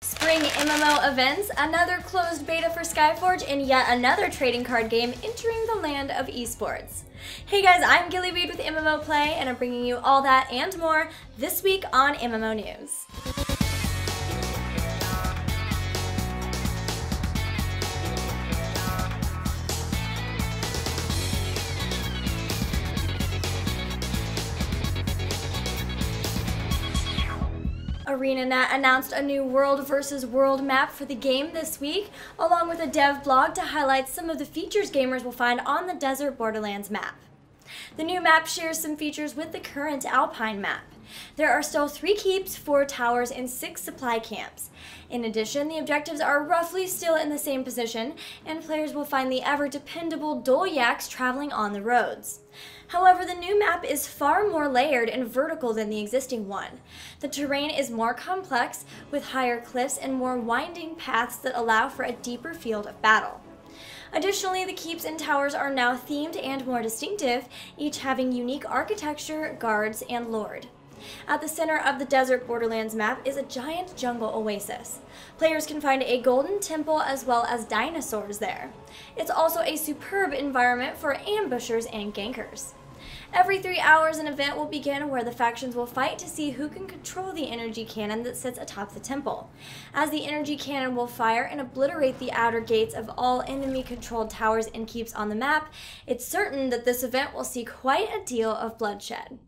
Spring MMO events, another closed beta for Skyforge, and yet another trading card game entering the land of esports. Hey guys, I'm Gillyweed with MMO Play, and I'm bringing you all that and more this week on MMO News. ArenaNet announced a new world versus world map for the game this week, along with a dev blog to highlight some of the features gamers will find on the Desert Borderlands map. The new map shares some features with the current Alpine map. There are still 3 keeps, 4 towers, and 6 supply camps. In addition, the objectives are roughly still in the same position, and players will find the ever-dependable Dolyaks traveling on the roads. However, the new map is far more layered and vertical than the existing one. The terrain is more complex, with higher cliffs and more winding paths that allow for a deeper field of battle. Additionally, the keeps and towers are now themed and more distinctive, each having unique architecture, guards, and lord. At the center of the Desert Borderlands map is a giant jungle oasis. Players can find a golden temple as well as dinosaurs there. It's also a superb environment for ambushers and gankers. Every 3 hours an event will begin where the factions will fight to see who can control the energy cannon that sits atop the temple. As the energy cannon will fire and obliterate the outer gates of all enemy-controlled towers and keeps on the map, it's certain that this event will see quite a deal of bloodshed.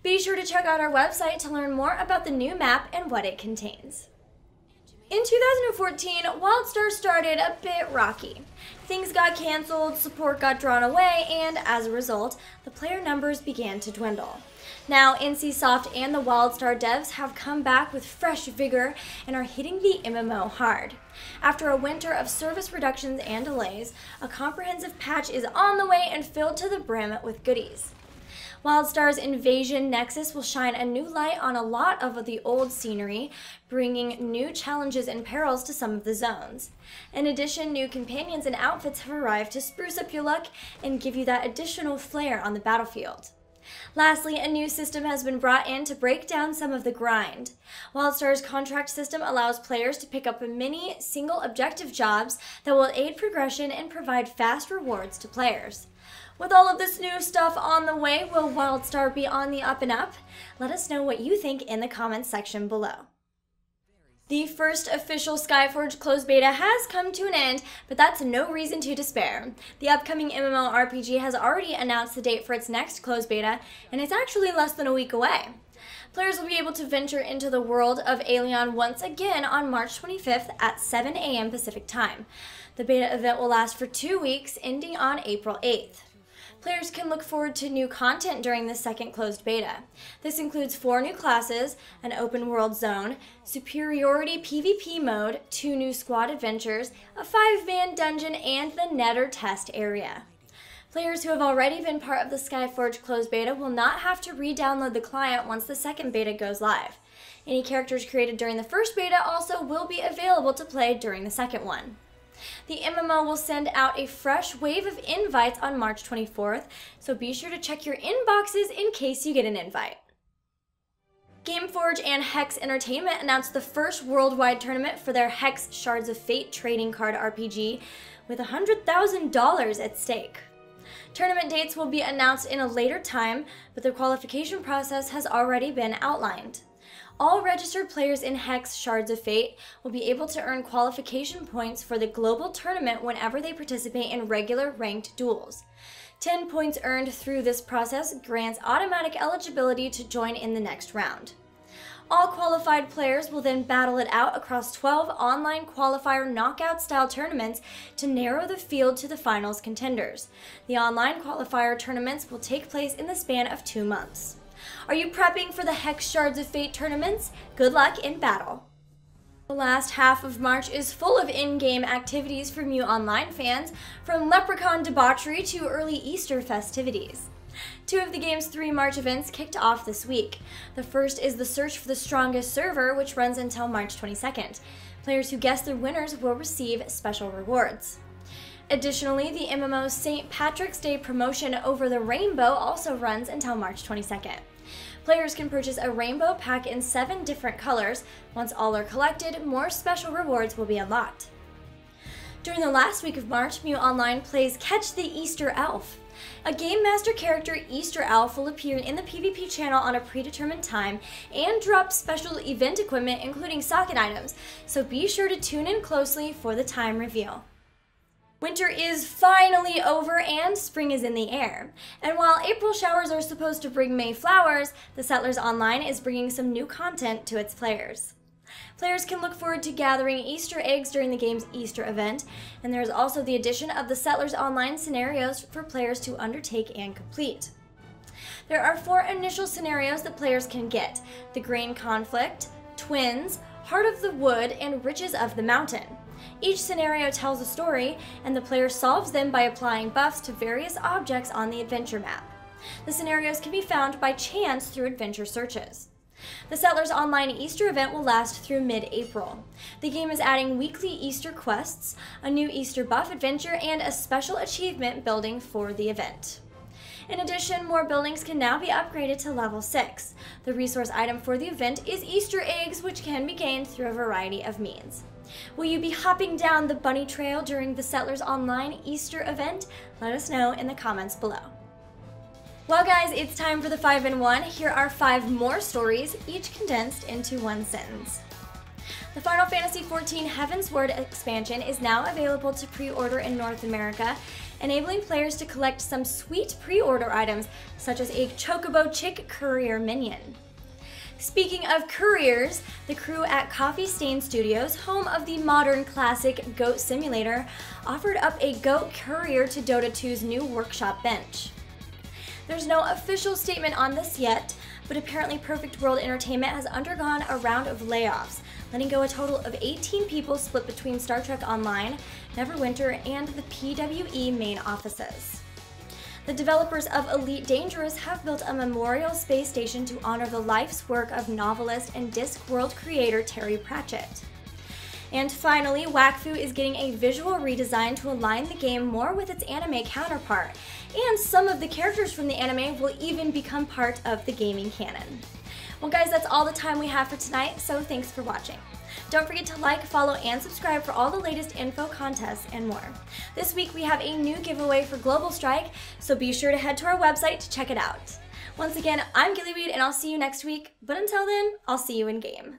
Be sure to check out our website to learn more about the new map and what it contains. In 2014, Wildstar started a bit rocky. Things got canceled, support got drawn away, and as a result, the player numbers began to dwindle. Now, NCSoft and the Wildstar devs have come back with fresh vigor and are hitting the MMO hard. After a winter of service reductions and delays, a comprehensive patch is on the way and filled to the brim with goodies. Wildstar's Invasion Nexus will shine a new light on a lot of the old scenery, bringing new challenges and perils to some of the zones. In addition, new companions and outfits have arrived to spruce up your luck and give you that additional flair on the battlefield. Lastly, a new system has been brought in to break down some of the grind. Wildstar's contract system allows players to pick up many single objective jobs that will aid progression and provide fast rewards to players. With all of this new stuff on the way, will Wildstar be on the up and up? Let us know what you think in the comments section below. The first official Skyforge closed beta has come to an end, but that's no reason to despair. The upcoming MMORPG has already announced the date for its next closed beta, and it's actually less than a week away. Players will be able to venture into the world of Alien once again on March 25th at 7 a.m. Pacific Time. The beta event will last for 2 weeks, ending on April 8th. Players can look forward to new content during the second closed beta. This includes 4 new classes, an open world zone, superiority PvP mode, 2 new squad adventures, a 5-man dungeon, and the Nether test area. Players who have already been part of the Skyforge closed beta will not have to re-download the client once the second beta goes live. Any characters created during the first beta also will be available to play during the second one. The MMO will send out a fresh wave of invites on March 24th, so be sure to check your inboxes in case you get an invite. Gameforge and Hex Entertainment announced the first worldwide tournament for their Hex Shards of Fate trading card RPG with $100,000 at stake. Tournament dates will be announced in a later time, but the qualification process has already been outlined. All registered players in Hex Shards of Fate will be able to earn qualification points for the global tournament whenever they participate in regular ranked duels. 10 points earned through this process grants automatic eligibility to join in the next round. All qualified players will then battle it out across 12 online qualifier knockout-style tournaments to narrow the field to the finals contenders. The online qualifier tournaments will take place in the span of 2 months. Are you prepping for the Hex Shards of Fate tournaments? Good luck in battle! The last half of March is full of in-game activities for you online fans, from Leprechaun debauchery to early Easter festivities. 2 of the game's 3 March events kicked off this week. The first is the Search for the Strongest server, which runs until March 22nd. Players who guess their winners will receive special rewards. Additionally, the MMO's St. Patrick's Day promotion Over the Rainbow also runs until March 22nd. Players can purchase a rainbow pack in 7 different colors. Once all are collected, more special rewards will be unlocked. During the last week of March, Mew Online plays Catch the Easter Elf. A Game Master character, Easter Elf, will appear in the PvP channel on a predetermined time and drop special event equipment, including socket items, so be sure to tune in closely for the time reveal. Winter is finally over and spring is in the air. And while April showers are supposed to bring May flowers, the Settlers Online is bringing some new content to its players. Players can look forward to gathering Easter eggs during the game's Easter event, and there is also the addition of the Settlers Online scenarios for players to undertake and complete. There are 4 initial scenarios that players can get: the Grain Conflict, Twins, Heart of the Wood, and Riches of the Mountain. Each scenario tells a story, and the player solves them by applying buffs to various objects on the adventure map. The scenarios can be found by chance through adventure searches. The Settlers Online Easter event will last through mid-April. The game is adding weekly Easter quests, a new Easter buff adventure, and a special achievement building for the event. In addition, more buildings can now be upgraded to level 6. The resource item for the event is Easter eggs, which can be gained through a variety of means. Will you be hopping down the bunny trail during the Settlers Online Easter event? Let us know in the comments below. Well guys, it's time for the 5-in-1. Here are 5 more stories, each condensed into one sentence. The Final Fantasy XIV Heavensward expansion is now available to pre-order in North America, enabling players to collect some sweet pre-order items, such as a Chocobo Chick Courier minion. Speaking of couriers, the crew at Coffee Stain Studios, home of the modern classic Goat Simulator, offered up a Goat Courier to Dota 2's new workshop bench. There's no official statement on this yet, but apparently Perfect World Entertainment has undergone a round of layoffs, letting go a total of 18 people split between Star Trek Online, Neverwinter, and the PWE main offices. The developers of Elite Dangerous have built a memorial space station to honor the life's work of novelist and Discworld creator Terry Pratchett. And finally, Wakfu is getting a visual redesign to align the game more with its anime counterpart, and some of the characters from the anime will even become part of the gaming canon. Well guys, that's all the time we have for tonight, so thanks for watching. Don't forget to like, follow, and subscribe for all the latest info, contests, and more. This week we have a new giveaway for Global Strike, so be sure to head to our website to check it out. Once again, I'm Gillyweed, and I'll see you next week, but until then, I'll see you in game.